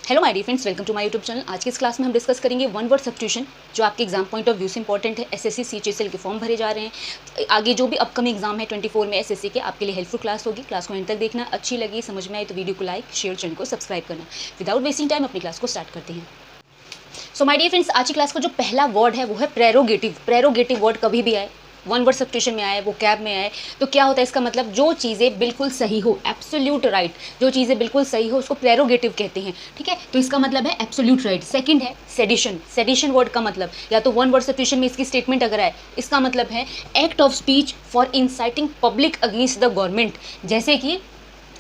Hello my dear friends, welcome to my YouTube channel. आज के इस क्लास में हम डिस्कस करेंगे वन वर्ड सब्स्टिट्यूशन, जो आपके एग्जाम पॉइंट ऑफ व्यू से इंपॉर्टेंट है। एसएससी सीएचएसएल के फॉर्म भरे जा रहे हैं। आगे जो भी अपकमिंग एग्जाम है 24 में एसएससी के, आपके लिए हेल्पफुल क्लास होगी। क्लास को एंड तक देखना, अच्छी लगी, समझ में आए तो वीडियो को लाइक शेयर, चैनल को सब्सक्राइब करना। विदाउट वेस्टिंग टाइम अपनी क्लास को स्टार्ट करते हैं। सो माय डियर फ्रेंड्स, आज की क्लास का जो पहला वर्ड है वो है प्रेरोगेटिव। प्रेरोगेटिव वर्ड कभी भी आए, वन वर्ड सब्स्टिट्यूशन में आए, वो कैब में आए, तो क्या होता है इसका मतलब, जो चीज़ें बिल्कुल सही हो, एब्सोल्यूट राइट, जो चीज़ें बिल्कुल सही हो उसको प्रेरोगेटिव कहते हैं। ठीक है, तो इसका मतलब है एब्सोल्यूट राइट। सेकंड है सेडिशन। सेडिशन वर्ड का मतलब, या तो वन वर्ड सब्स्टिट्यूशन में इसकी स्टेटमेंट अगर आए, इसका मतलब है act of speech for inciting public against the government. जैसे कि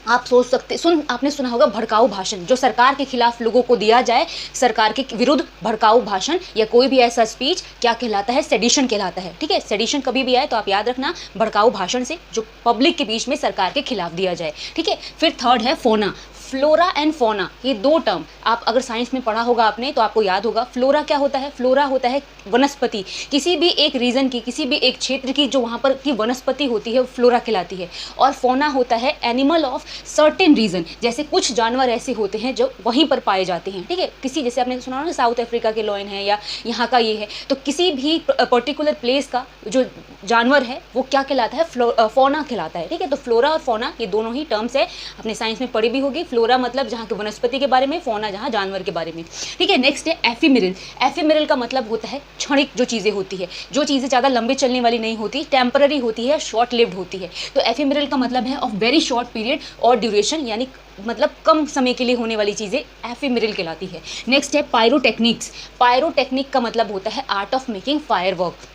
आप सोच सकते आपने सुना होगा भड़काऊ भाषण, जो सरकार के खिलाफ लोगों को दिया जाए, सरकार के विरुद्ध भड़काऊ भाषण या कोई भी ऐसा स्पीच क्या कहलाता है, सेडिशन कहलाता है। ठीक है, सेडिशन कभी भी आए तो आप याद रखना, भड़काऊ भाषण से जो पब्लिक के बीच में सरकार के खिलाफ दिया जाए। ठीक है, फिर थर्ड है फोना। फ्लोरा एंड फोना, ये दो टर्म आप अगर साइंस में पढ़ा होगा आपने तो आपको याद होगा। फ्लोरा क्या होता है? फ्लोरा होता है वनस्पति, किसी भी एक रीजन की, किसी भी एक क्षेत्र की जो वहाँ पर की वनस्पति होती है वो फ्लोरा कहलाती है। और फोना होता है एनिमल ऑफ सर्टेन रीजन, जैसे कुछ जानवर ऐसे होते हैं जो वहीं पर पाए जाते हैं। ठीक है, किसी, जैसे आपने सुना ना साउथ अफ्रीका के लॉयन है या यहाँ का ये है, तो किसी भी पर्टिकुलर प्लेस का जो जानवर है वो क्या कहलाता है? फोना कहलाता है। ठीक है, तो फ्लोरा और फोना ये दोनों ही टर्म्स है, अपने साइंस में पढ़ी भी होगी। फ्लोरा मतलब जहाँ के वनस्पति के बारे में, फोना जहाँ जानवर के बारे में। ठीक है, नेक्स्ट है एफिमेरल। एफिमेरल का मतलब होता है क्षणिक जो चीज़ें होती है, जो चीज़ें ज़्यादा लंबे चलने वाली नहीं होती, टेम्पररी होती है, शॉर्ट लिव्ड होती है। तो एफिमेरल का मतलब है ऑफ वेरी शॉर्ट पीरियड और ड्यूरेशन, यानी मतलब कम समय के लिए होने वाली चीज़ें एफिमेरल कहलाती है। नेक्स्ट है पायरोटेक्निक्स। पायरोटेक्निक का मतलब होता है art of making firework.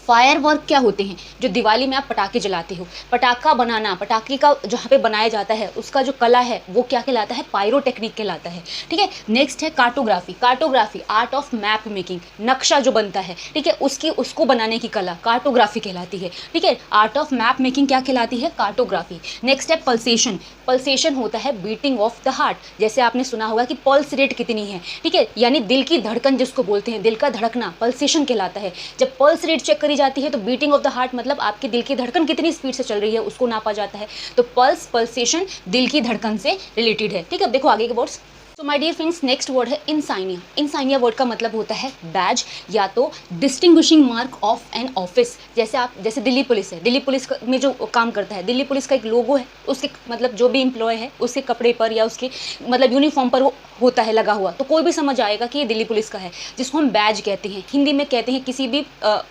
Fire work क्या होते हैं? जो दिवाली में आप पटाखे जलाते हो, पटाखा बनाना, पटाखे का जहाँ पे बनाया जाता है उसका जो कला है वो क्या कहलाता है? पायरोटेक्निक कहलाता है। ठीक है, नेक्स्ट है cartography. Cartography art of map making, नक्शा जो बनता है, ठीक है, उसको बनाने की कला कार्टोग्राफी कहलाती है। ठीक है, आर्ट ऑफ मैप मेकिंग क्या कहलाती है? कार्टोग्राफी। नेक्स्ट है पल्सेशन। पल्सेशन होता है बीटिंग ऑफ द हार्ट, जैसे आपने सुना होगा कि पल्स रेट कितनी है। ठीक है, यानी दिल की धड़कन जिसको बोलते हैं, दिल का धड़कना, पल्सेशन कहलाता है। जब पल्स रेट चेक जाती है तो बीटिंग ऑफ द हार्ट मतलब आपके दिल की धड़कन कितनी स्पीड से चल रही है उसको नापा जाता है। तो पल्स, पल्सेशन दिल की धड़कन से रिलेटेड है। ठीक है, अब देखो आगे के वर्ड्स। तो my dear friends, next word है इंसाइनिया। इंसाइनिया वर्ड का मतलब होता है बैज या तो distinguishing mark of an office. जैसे दिल्ली पुलिस है, दिल्ली पुलिस में जो काम करता है, दिल्ली पुलिस का एक लोगो है, उसके मतलब जो भी एम्प्लॉय है उसके कपड़े पर या उसके मतलब यूनिफॉर्म पर वो होता है लगा हुआ, तो कोई भी समझ आएगा कि ये दिल्ली पुलिस का है, जिसको हम बैज कहते हैं। हिंदी में कहते हैं किसी भी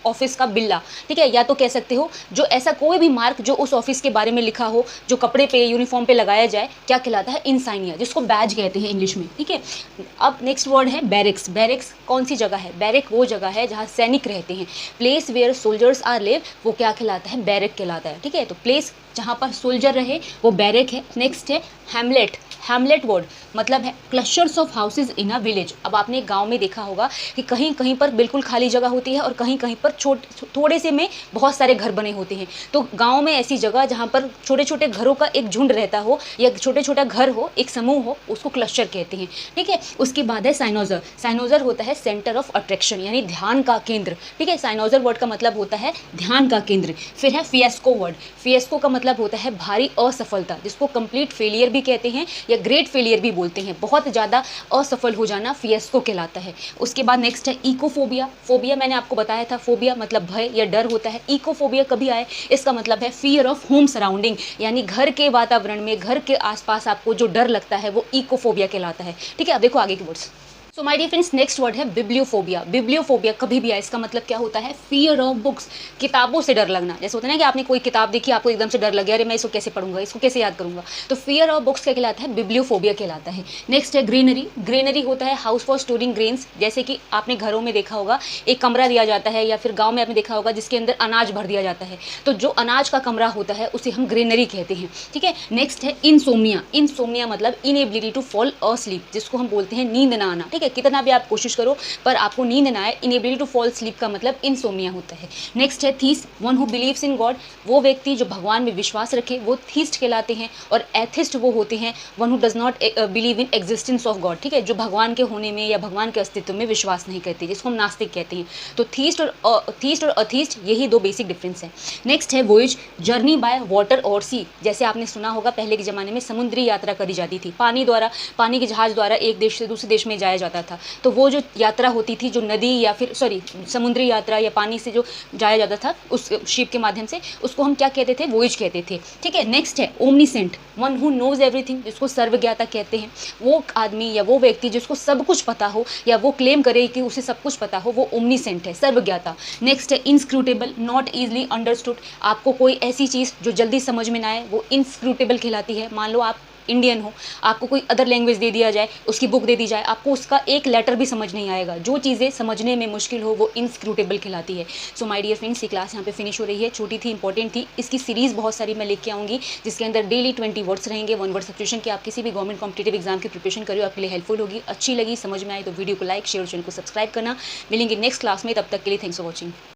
ऑफिस का बिल्ला। ठीक है, या तो कह सकते हो जो ऐसा कोई भी मार्क जो उस ऑफिस के बारे में लिखा हो, जो कपड़े पे यूनिफॉर्म पे लगाया जाए, क्या कहलाता है? इंसाइनिया, जिसको बैज कहते हैं इंग्लिश में। ठीक है, अब नेक्स्ट वर्ड है बैरिक्स। बैरिक्स कौन सी जगह है? बैरिक वो जगह है जहाँ सैनिक रहते हैं। Place where soldiers are live, वो क्या कहलाता है? बैरिक कहलाता है। ठीक है, तो प्लेस जहाँ पर सोल्जर रहे वो बैरिक है। नेक्स्ट है हैमलेट। हैमलेट वर्ड मतलब है clusters of houses in a village. अब आपने गांव में देखा होगा कि कहीं कहीं पर बिल्कुल खाली जगह होती है और कहीं कहीं पर थोड़े से में बहुत सारे घर बने होते हैं। तो गांव में ऐसी जगह जहां पर छोटे छोटे घरों का एक झुंड रहता हो या छोटे छोटा घर हो, एक समूह हो, उसको क्लस्टर कहते हैं। ठीक है, उसके बाद है साइनोजर। साइनोजर होता है सेंटर ऑफ अट्रैक्शन, यानी ध्यान का केंद्र। ठीक है, साइनोजर वर्ड का मतलब होता है ध्यान का केंद्र। फिर है फिएस्को वर्ड। फिएस्को का मतलब होता है भारी असफलता, जिसको कंप्लीट फेलियर भी कहते हैं या ग्रेट फेलियर भी बोलते हैं। बहुत ज़्यादा असफल हो जाना फिएस्को कहलाता है। उसके बाद नेक्स्ट है इकोफोबिया। फोबिया मैंने आपको बताया था, फोबिया मतलब भय या डर होता है। इकोफोबिया कभी आए, इसका मतलब है फियर ऑफ होम सराउंडिंग, यानी घर के वातावरण में, घर के आसपास आपको जो डर लगता है वो इकोफोबिया कहलाता है। ठीक है, अब देखो आगे के words. So my dear friends, next word है बिब्लियोफोबिया। बिब्लियोफोबिया कभी भी आए, इसका मतलब क्या होता है? फियर ऑफ बुक्स, किताबों से डर लगना। जैसे होता है ना कि आपने कोई किताब देखी, आपको एकदम से डर लग गया, अरे मैं इसको कैसे पढ़ूंगा, इसको कैसे याद करूंगा, तो फियर ऑफ बुक्स क्या कहलाता है? बिब्लियोफोबिया कहलाता है। नेक्स्ट है ग्रीनरी। ग्रीनरी होता है हाउस फॉर स्टोरिंग ग्रेन्स। जैसे कि आपने घरों में देखा होगा एक कमरा दिया जाता है, या फिर गाँव में आपने देखा होगा जिसके अंदर अनाज भर दिया जाता है, तो जो अनाज का कमरा होता है उसे हम ग्रीनरी कहते हैं। ठीक है, नेक्स्ट है इंसोम्निया। इंसोम्निया मतलब इनएबिलिटी टू फॉल अस्लीप, जिसको हम बोलते हैं नींद ना आना। ठीक है, ठीक है, कितना भी आप कोशिश करो पर आपको नींद ना आए। इनएबिलिटी टू फॉल स्लीप का मतलब इनसोम्निया होता है। नेक्स्ट है theist, one who believes in God, वो व्यक्ति जो भगवान में विश्वास रखे वो थीस्ट कहलाते हैं। और एथिस्ट वो होते हैं one who does not believe in existence of God, ठीक है, जो भगवान के होने में या भगवान के अस्तित्व में विश्वास नहीं करते, जिसको हम नास्तिक कहते हैं। तो थीस्ट और अथीस्ट यही दो बेसिक डिफरेंस है। नेक्स्ट है वोयज, जर्नी बाय वाटर और सी। जैसे आपने सुना होगा पहले के ज़माने में समुद्री यात्रा करी जाती थी, पानी द्वारा, पानी के जहाज़ द्वारा एक देश से दूसरे देश में जाया जाता था। तो वो जो यात्रा होती थी, जो नदी या फिर समुद्री यात्रा या पानी से जो जाया जाता था उस शिप के माध्यम से, उसको हम क्या कहते थे, वोयज कहते थे, ठीक है। नेक्स्ट है omniscient, one who knows everything, जिसको सर्वज्ञाता कहते हैं। वो आदमी या वो व्यक्ति जिसको सब कुछ पता हो या वो क्लेम करे कि उसे सब कुछ पता हो, वो ओमनीसेंट है, सर्वज्ञाता। नेक्स्ट है इनस्क्रूटेबल, नॉट ईजिली अंडरस्टूड, आपको कोई ऐसी चीज़ जो जल्दी समझ में ना आए वो इनस्क्रूटेबल कहलाती है। मान लो आप इंडियन हो, आपको कोई अदर लैंग्वेज दे दिया जाए, उसकी बुक दे दी जाए, आपको उसका एक लेटर भी समझ नहीं आएगा। जो चीज़ें समझने में मुश्किल हो वो इनस्क्रूटेबल कहलाती है। सो माय डियर फ्रेंड्स, ये क्लास यहाँ पे फिनिश हो रही है। छोटी थी, इंपॉर्टेंट थी। इसकी सीरीज़ बहुत सारी मैं लेके आऊँगी जिसके अंदर डेली 20 वर्ड्स रहेंगे, 1 वर्ड सब्स्टिट्यूशन के। आप किसी भी गवर्नमेंट कॉम्पिटेटिव एग्जाम की प्रिपरेशन करिए, आपके लिए हेल्पफुल होगी। अच्छी लगी, समझ में आई तो वीडियो को लाइक, शेयर, चैनल को सब्सक्राइब करना। मिलेंगे नेक्स्ट क्लास में, तब तक के लिए थैंक्स फॉर वॉचिंग।